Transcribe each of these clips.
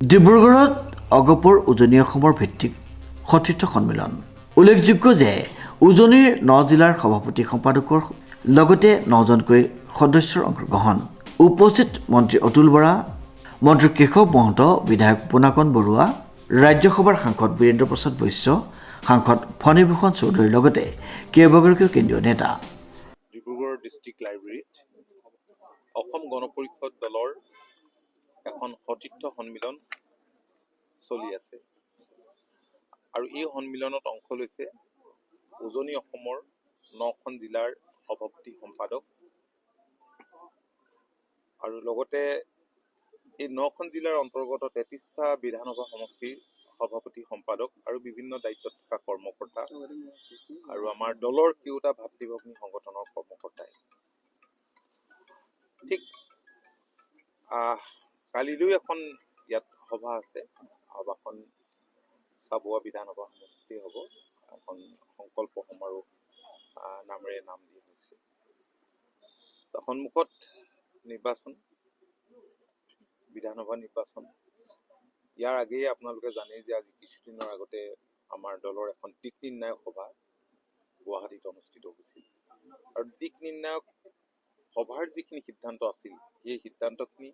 ডিব্ৰুগড়ত অগপৰ উজনি অসমৰ ভিত্তিক সতীৰ্থ সন্মিলন। উল্লেখযোগ্য যে উজনিৰ 9 জিলাৰ সভাপতি সম্পাদকৰ লগতে 9জনকৈ সদস্যৰ অংশগ্ৰহণ। উপস্থিত মন্ত্ৰী অতুল বৰা, মন্ত্ৰী কেশৱ মহন্ত, বিধায়ক পুনাকন বৰুৱা, ৰাজ্যসভাৰ সাংসদ বীৰেন্দ্ৰ প্ৰসাদ বৈশ্য, সাংসদ ফণীভূষণ চৌধুৰীৰ লগতে কেইবাগৰাকীও কেন্দ্ৰীয় নেতা। ডিব্ৰুগড় ডিষ্ট্ৰিক্ট লাইব্ৰেৰীত অসম গণ পৰিষদ দলৰ এখন সতীৰ্থ সন্মিলন চলি আছে আৰু এই সন্মিলনত অংশ লৈছে উজনি অসমৰ 9খন জিলাৰ সভাপতি সম্পাদক আৰু লগতে এই 9খন জিলাৰ অন্তৰ্গত 33টা বিধানসভা সমষ্টিৰ সভাপতি সম্পাদক আৰু বিভিন্ন দায়িত্বত থকা কৰ্মকৰ্তা আৰু আমাৰ দলৰ কেওটা ভাতৃভগ্নী সংগঠনৰ কৰ্মকৰ্তাই ঠিক কালিলৈ এখন ইয়াত সভা আছে। সভাখন চাবুৱা বিধানসভা সমষ্টিতে হ'ব। এখন সংকল্প সমাৰোহ নামেৰে নাম দিয়া হৈছে। সন্মুখত নিৰ্বাচন, বিধানসভা নিৰ্বাচন। ইয়াৰ আগেয়ে আপোনালোকে জানে যে আজি কিছুদিনৰ আগতে আমাৰ দলৰ এখন দিক নিৰ্ণায়ক সভা গুৱাহাটীত অনুষ্ঠিত হৈছিল আৰু দিক নিৰ্ণায়ক সভাৰ যিখিনি সিদ্ধান্ত আছিল সেই সিদ্ধান্তখিনি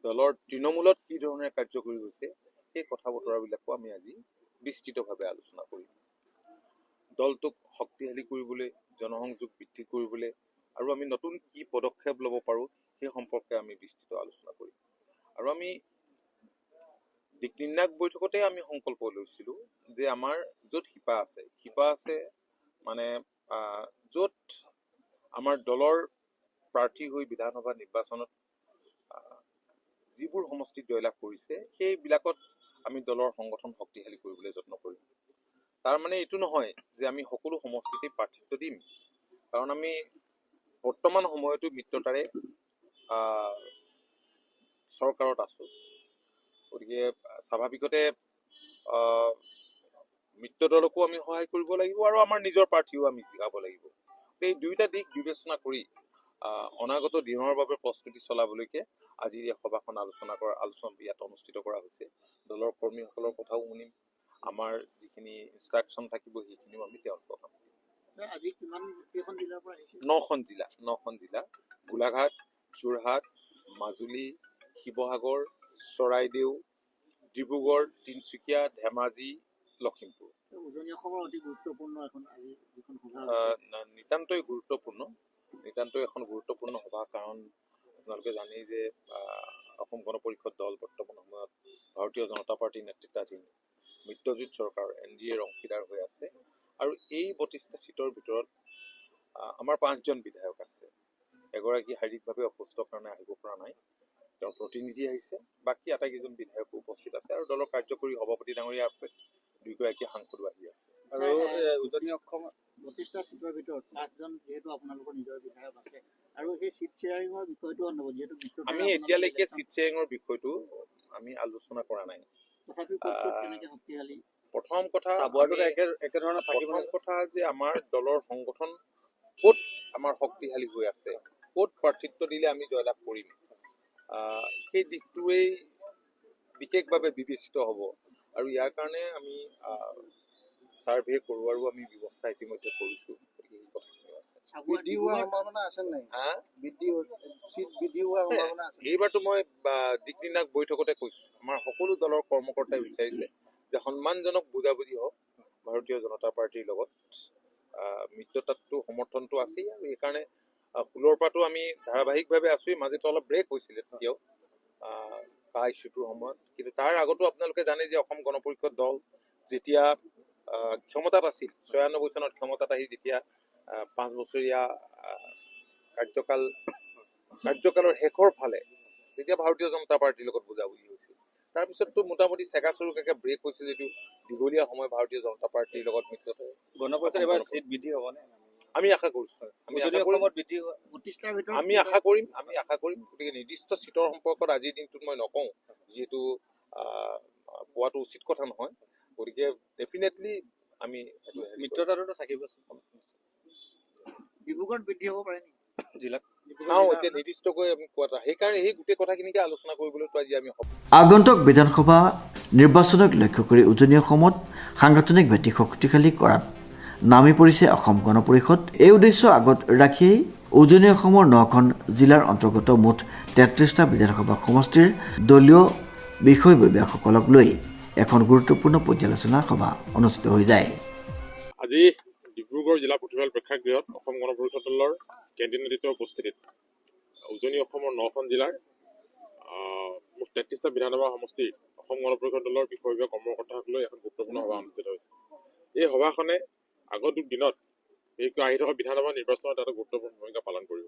দলৰ তৃণমূলত কি ধৰণে কাৰ্যকৰী হৈছে সেই কথা বতৰাবিলাকো আমি আজি বিস্তৃতভাৱে আলোচনা কৰিম। দলটোক শক্তিশালী কৰিবলৈ, জনসংযোগ বৃদ্ধি কৰিবলৈ আৰু আমি নতুন কি পদক্ষেপ ল'ব পাৰোঁ সেই সম্পৰ্কে আমি বিস্তৃত আলোচনা কৰিম। আৰু আমি দিক নিৰ্ণায়ক বৈঠকতে আমি সংকল্প লৈছিলোঁ যে আমাৰ য'ত শিপা আছে মানে য'ত আমাৰ দলৰ প্ৰাৰ্থী হৈ বিধানসভা নিৰ্বাচনত যিবোৰ সমষ্টিত জয়লাভ কৰিছে সেইবিলাকত আমি দলৰ সংগঠন শক্তিশালী কৰিবলৈ যত্ন কৰিম। তাৰ মানে এইটো নহয় যে আমি সকলো সমষ্টিতে প্ৰাৰ্থিত্ব দিম, কাৰণ আমি বৰ্তমান সময়তো মিত্ৰতাৰে চৰকাৰত আছো। গতিকে স্বাভাৱিকতে মিত্ৰ দলকো আমি সহায় কৰিব লাগিব আৰু আমাৰ নিজৰ প্ৰাৰ্থীও আমি জিকাব লাগিব। এই দুয়োটা দিশ বিবেচনা কৰি অনাগত দিনৰ বাবে প্ৰস্তুতি চলাবলৈকে আজিৰ এই সভাখন আলোচনা ইয়াত অনুষ্ঠিত কৰা হৈছে। দলৰ কৰ্মীসকলৰ কথাও শুনিম, আমাৰ যিখিনি ইনষ্ট্ৰাকশ্যন থাকিব সেইখিনিও আমি তেওঁলোকক দিম। আজি কিমান কেইখন জিলাৰ পৰা আহিছে? 9খন জিলা গোলাঘাট, যোৰহাট, মাজুলী, শিৱসাগৰ, চৰাইদেউ, ডিব্ৰুগড়, তিনিচুকীয়া, ধেমাজি, লখিমপুৰ। উজনি অসমৰ অতি গুৰুত্বপূৰ্ণ এখন সভা। নিতান্তই এখন গুৰুত্বপূৰ্ণ সভা, কাৰণ আপোনালোকে জানেই যে অসম গণ পৰিষদ দল বৰ্তমান সময়ত ভাৰতীয় জনতা পাৰ্টীৰ নেতৃত্বাধীন মিত্ৰজোঁট চৰকাৰ NDAৰ অংশীদাৰ হৈ আছে আৰু এই 32টা চিটৰ ভিতৰত আমাৰ 5জন বিধায়ক আছে। এগৰাকী শাৰীৰিকভাৱে অসুস্থ কাৰণে আহিব পৰা নাই, তেওঁৰ প্ৰতিনিধি আহিছে। বাকী আটাইকেইজন বিধায়ক উপস্থিত আছে আৰু দলৰ কাৰ্যকৰী সভাপতি ডাঙৰীয়া আছে, 2গৰাকী সাংসদো আহি আছে। আৰু উজনি অসমৰ 32টা চিটৰ ভিতৰত 5জন যিহেতু আপোনালোকৰ নিজৰ বিধায়ক আছে আৰু সেই চিট শ্বেয়াৰিঙৰ বিষয়টো অনুভৱ যিহেতু আমি এতিয়ালৈকে চিট শ্বেয়াৰিঙৰ বিষয়টো আমি আলোচনা কৰা নাই। প্ৰথম কথা যে আমাৰ দলৰ সংগঠন ক'ত আমাৰ শক্তিশালী হৈ আছে, ক'ত প্ৰাৰ্থিত্ব দিলে আমি জয়লাভ কৰিম, সেই দিশটোৱেই বিশেষভাৱে বিবেচিত হ'ব আৰু ইয়াৰ কাৰণে আমি ছাৰ্ভে কৰোঁ আৰু আমি ব্যৱস্থা ইতিমধ্যে কৰিছোঁ। এইবাৰতো মই দিক নিৰ্ণায়ক বৈঠকতে কৈছোঁ, আমাৰ সকলো দলৰ কৰ্মকৰ্তাই বিচাৰিছে যে সন্মানজনক বুজাবুজি হওক ভাৰতীয় জনতা পাৰ্টীৰ লগত। মিত্ৰতাতো সমৰ্থনটো আছেই আৰু সেইকাৰণে ফুলৰ পৰাটো আমি ধাৰাবাহিকভাৱে আছোঁই। মাজতে অলপ ব্ৰেক হৈছিলে তেতিয়াও ইছ্যুটোৰ সময়ত, কিন্তু তাৰ আগতো আপোনালোকে জানে যে অসম গণ পৰিষদ দল যেতিয়া ক্ষমতাত আছিল, 96 চনত ক্ষমতাত আহি যেতিয়া 5 বছৰীয়া কাৰ্যকালৰ শেষৰ ফালে তেতিয়া ভাৰতীয় জনতা পাৰ্টীৰ লগত বুজাবুজি হৈছিল। তাৰপিছততো মোটামুটি চেগা চুৰুকাকে ব্ৰেক হৈছে যদিও দীঘলীয়া সময় ভাৰতীয় জনতা পাৰ্টীৰ লগত মিত্ৰতা। আমি আশা কৰিছোঁ, আমি আশা কৰিম। গতিকে নিৰ্দিষ্ট চিটৰ সম্পৰ্কত আজিৰ দিনটোত মই নকওঁ, যিহেতু কোৱাটো উচিত কথা নহয়। গতিকে ডেফিনেটলি আমি মিত্ৰতাটো থাকিব। ডিব্ৰুগড়ত বৃদ্ধি হ'ব পাৰে নেকি জিলাত? চাওঁ এতিয়া নিৰ্দিষ্টকৈ আমি কোৱা এটা সেইকাৰণে সেই গোটেই কথাখিনিকে আলোচনা কৰিবলৈতো আজি আমি আগন্তুক বিধানসভা নিৰ্বাচনক লক্ষ্য কৰি উজনি অসমত সাংগঠনিক ভেটি শক্তিশালী কৰাত নামি পৰিছে অসম গণ পৰিষদ। এই উদ্দেশ্য আগত ৰাখি উজনি অসমৰ 9খন জিলাৰ অন্তৰ্গত মুঠ 33টা বিধানসভা সমষ্টিৰ দলীয় বিষয়ববীয়াসকলক লৈ এখন গুৰুত্বপূৰ্ণ পৰ্যালোচনা সভা অনুষ্ঠিত হৈ যায়। আজি ডিব্ৰুগড় জিলা পুথিভঁৰাল প্ৰেক্ষাগৃহত অসম গণ পৰিষদ দলৰ কেন্দ্ৰীয় নেতৃত্বৰ উপস্থিতিত উজনি অসমৰ 9খন জিলাৰ মুঠ 33টা বিধানসভা সমষ্টিৰ অসম গণ পৰিষদ দলৰ বিষয়ববীয়া কৰ্মকৰ্তাক লৈ এখন গুৰুত্বপূৰ্ণ সভা অনুষ্ঠিত হৈছে। এই সভাখনে আগন্তুক দিনত এই আহি থকা বিধানসভা নিৰ্বাচনত এটা গুৰুত্বপূৰ্ণ ভূমিকা পালন কৰিব।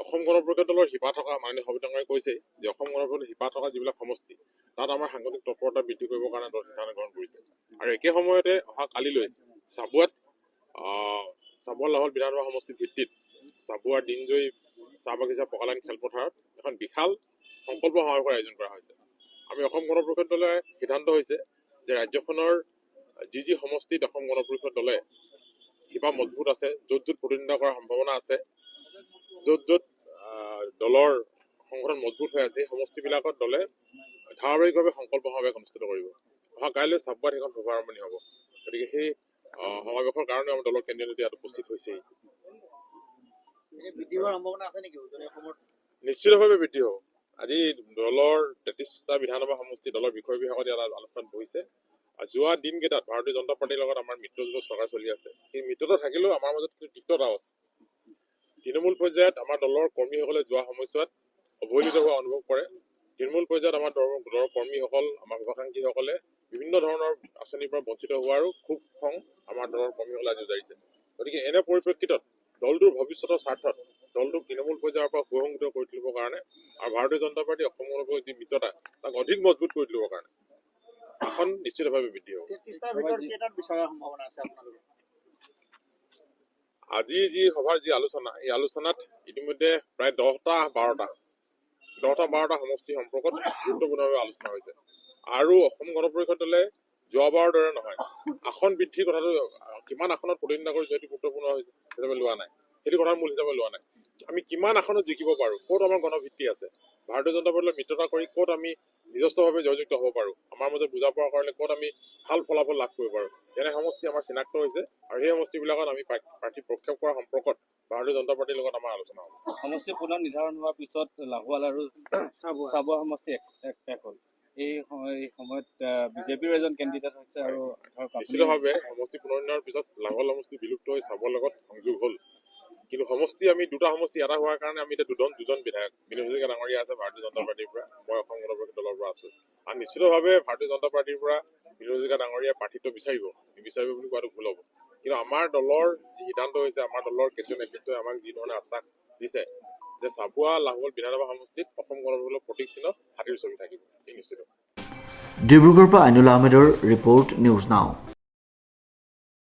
অসম গণ পৰিষদ দলৰ শিপা থকা মাননীয় সভাপতিয়ে কৈছে যে অসম গণ পৰিষদৰ শিপা থকা যিবিলাক সমষ্টি তাত আমাৰ সাংগঠনিক তৎপৰতা বৃদ্ধি কৰিবৰ কাৰণে দল সিদ্ধান্ত গ্ৰহণ কৰিছে। আৰু একে সময়তে অহা কালিলৈ চাবুৱাত লাহোৱাল বিধানসভা সমষ্টিৰ ভিত্তিত চাবুৱাৰ দিনজয়ী চাহ বাগিচা পকালাইন খেলপথাৰত এখন বিশাল সংকল্প সমাৱেশৰ আয়োজন কৰা হৈছে। আমি অসম গণ পৰিষদ দলে সিদ্ধান্ত হৈছে যে ৰাজ্যখনৰ যি সমষ্টিত অসম গণ পৰিষদ দলে শিপা মজবুত আছে, য'ত প্ৰতিদ্বন্দ্বিতা কৰাৰ সম্ভাৱনা আছে, য'ত দলৰ সংগঠন মজবুত হৈ আছে, সেই সমষ্টিবিলাকত দলে ধাৰাবাহিকভাৱে সংকল্প সমাৱেশ অনুষ্ঠিত কৰিব। অহা কাইলৈ চাবুৱাত সেইখন শুভাৰম্ভণি হ'ব। গতিকে সেই সমাৱেশৰ কাৰণে আমাৰ দলৰ কেন্দ্ৰীয় নেতৃত্ব ইয়াত উপস্থিত হৈছে। নিশ্চিতভাৱে বৃদ্ধি হ'ব। আজি দলৰ 33টা বিধানসভা সমষ্টি দলৰ বিষয়ববীয়াসকল ইয়াত আলোচনাত বহিছে। যোৱা দিনকেইটাত ভাৰতীয় জনতা পাৰ্টীৰ লগত আমাৰ মিত্ৰজোঁটৰ চৰকাৰ চলি আছে। সেই মিত্ৰতা থাকিলেও আমাৰ মাজত কিছু তিক্ততাও আছে। তৃণমূল পৰ্যায়ত আমাৰ দলৰ কৰ্মীসকলে যোৱা সময়ছোৱাত অৱহেলিত হোৱা অনুভৱ কৰে। তৃণমূল পৰ্যায়ত আমাৰ দলৰ কৰ্মীসকল, আমাৰ শুভাকাংক্ষীসকলে বিভিন্ন ধৰণৰ আঁচনিৰ পৰা বঞ্চিত হোৱাৰো খুব খং আমাৰ দলৰ কৰ্মীসকলে আজি উজাৰিছে। গতিকে এনে পৰিপ্ৰেক্ষিতত দলটোৰ ভৱিষ্যতৰ স্বাৰ্থত দলটোক তৃণমূল পৰ্যায়ৰ পৰা সুসংগঠিত কৰি তুলিবৰ কাৰণে আৰু ভাৰতীয় জনতা পাৰ্টী অসমৰ লগত যি মিত্ৰতা তাক অধিক মজবুত কৰি তুলিবৰ কাৰণে আসন নিশ্চিতভাৱে বৃদ্ধি হ'ব। আজি যি সভাৰ যি আলোচনা, এই আলোচনাত ইতিমধ্যে প্ৰায় 10-12টা সমষ্টি সম্পৰ্কত গুৰুত্বপূৰ্ণভাৱে আলোচনা হৈছে। আৰু অসম গণ পৰিষদ দলে যোৱাবাৰৰ দৰে নহয়, আসন বৃদ্ধিৰ কথাটো কিমান আসনত প্ৰতিদ্বন্দ্বিতা কৰি যিহেতু গুৰুত্বপূৰ্ণ হিচাপে লোৱা নাই, সেইটো কথাৰ মূল হিচাপে লোৱা নাই। আমি কিমান আসনত জিকিব পাৰোঁ, ক'ত আমাৰ গণভিত্তি আছে, ভাৰতীয় জনতা পাৰ্টীৰ মিত্ৰতা কৰি ক'ত আমি নিজস্বভাৱে জয়যুক্ত হ'ব পাৰোঁ, আমাৰ মাজত বুজা পৰা কাৰণে ক'ত আমি ভাল ফলাফল লাভ কৰিব পাৰোঁ, তেনে সমষ্টি আমাৰ চিনাক্ত হৈছে। আৰু সেই সমষ্টিবিলাকত আমি প্ৰাৰ্থী প্ৰক্ষেপ কৰা সম্পৰ্কত ভাৰতীয় জনতা পাৰ্টীৰ লগত আমাৰ আলোচনা হ'ব। সমষ্টি পুনৰ নিৰ্ধাৰণ হোৱাৰ পিছত লাহোৱাল আৰু চাবুৱা সমষ্টি এক হ'ল। এই সময়ত বিজেপিৰ এজন কেণ্ডিডেট হৈছে আৰু নিশ্চিতভাৱে সমষ্টি পুনৰ নিৰ্ধাৰণৰ পিছত লাহোৱাল সমষ্টি বিলুপ্ত হৈ চাবুৱাৰ লগত সংযোগ হ'ল। কিন্তু সমষ্টি আমি দুটা সমষ্টি এটা হোৱাৰ কাৰণে আমি এতিয়া দুজন বিধায়ক, বিনোদ হাজৰিকা ডাঙৰীয়া আছে ভাৰতীয় জনতা পাৰ্টীৰ পৰা, মই অসম গণ পৰিষদ দলৰ পৰা আছো। আৰু নিশ্চিতভাৱে ভাৰতীয় জনতা পাৰ্টীৰ পৰা বিনোদ হাজৰিকা ডাঙৰীয়া প্ৰাৰ্থিত্ব বিচাৰিব বুলি কোৱাটো ভুল হ'ব। কিন্তু আমাৰ দলৰ যি সিদ্ধান্ত হৈছে, আমাৰ দলৰ কেন্দ্ৰীয় নেতৃত্বই আমাক যি ধৰণে আশ্বাস দিছে যে চাবুৱা লাহোৱাল বিধানসভা সমষ্টিত অসম গণ পৰিষদৰ প্ৰতীক চিহ্ন হাতীৰ ছবি থাকিব, এই নিশ্চিত। ডিব্ৰুগড়ৰ পৰা আইনুল আহমেদৰ ৰিপৰ্ট, নিউজ নাও।